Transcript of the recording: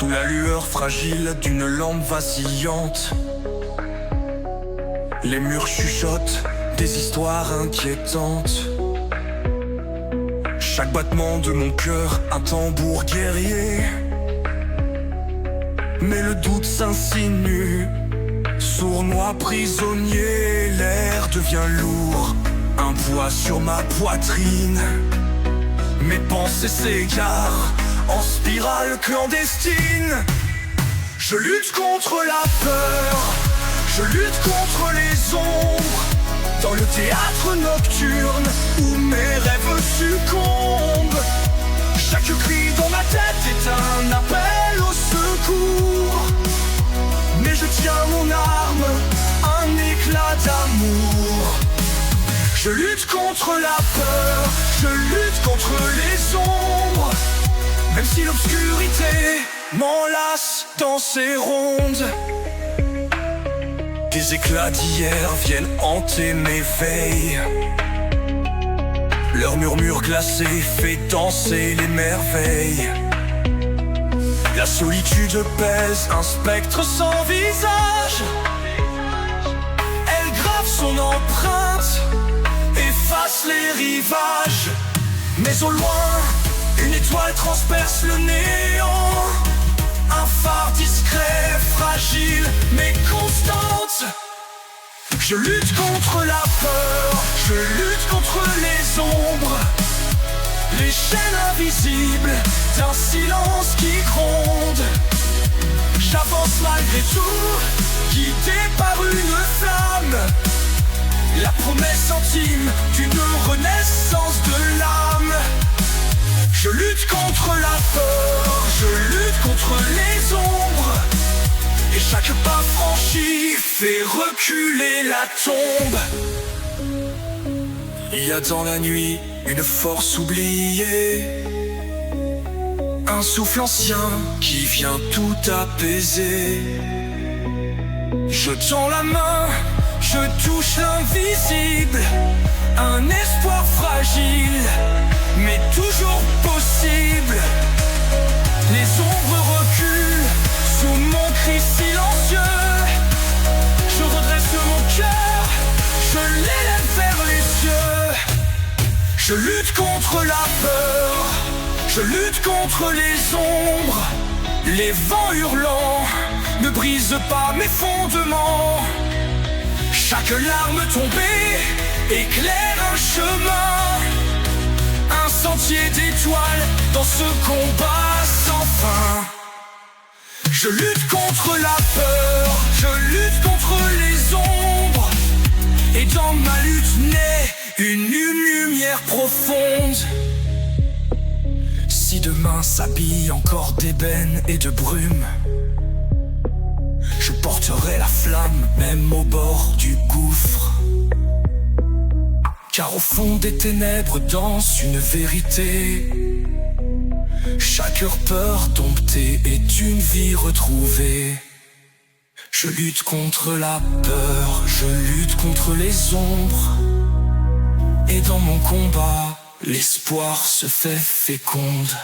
Sous la lueur fragile d'une lampe vacillante, les murs chuchotent des histoires inquiétantes. Chaque battement de mon cœur, un tambour guerrier. Mais le doute s'insinue, sournois prisonnier. L'air devient lourd, un poids sur ma poitrine. Mes pensées s'égarent en spirale clandestine. Je lutte contre la peur, je lutte contre les ombres. Dans le théâtre nocturne où mes rêves succombent. Chaque cri dans ma tête est un appel au secours. Mais je tiens mon arme, un éclat d'amour. Je lutte contre la peur, je lutte contre les ombres. Même si l'obscurité m'enlace dans ses rondes. Des éclats d'hier viennent hanter mes veilles. Leur murmure glacé fait danser les merveilles. La solitude pèse, un spectre sans visage. Elle grave son empreinte, efface les rivages. Mais au loin, une étoile transperce le néant. Un phare discret, fragile, mais constante. Je lutte contre la peur, je lutte contre les ombres. Les chaînes invisibles d'un silence qui gronde. J'avance malgré tout, guidé par une flamme. La promesse intime d'une renaissance de l'âme. Je lutte contre la peur, je lutte contre les ombres. Et chaque pas franchi fait reculer la tombe. Il y a dans la nuit une force oubliée, un souffle ancien qui vient tout apaiser. Je tends la main, je touche l'invisible. Un espoir fragile, mais toujours possible. Les ombres reculent sous mon cri silencieux. Je redresse mon cœur, je l'élève vers les cieux. Je lutte contre la peur, je lutte contre les ombres. Les vents hurlants ne brisent pas mes fondements. Chaque larme tombée éclaire un chemin, un sentier d'étoiles dans ce combat sans fin. Je lutte contre la peur, je lutte contre les ombres. Et dans ma lutte naît une lumière profonde. Si demain s'habille encore d'ébène et de brume, je porterai la flamme même au bord du gouffre. Car au fond des ténèbres danse une vérité. Chaque heure peur domptée est une vie retrouvée. Je lutte contre la peur, je lutte contre les ombres. Et dans mon combat, l'espoir se fait féconde.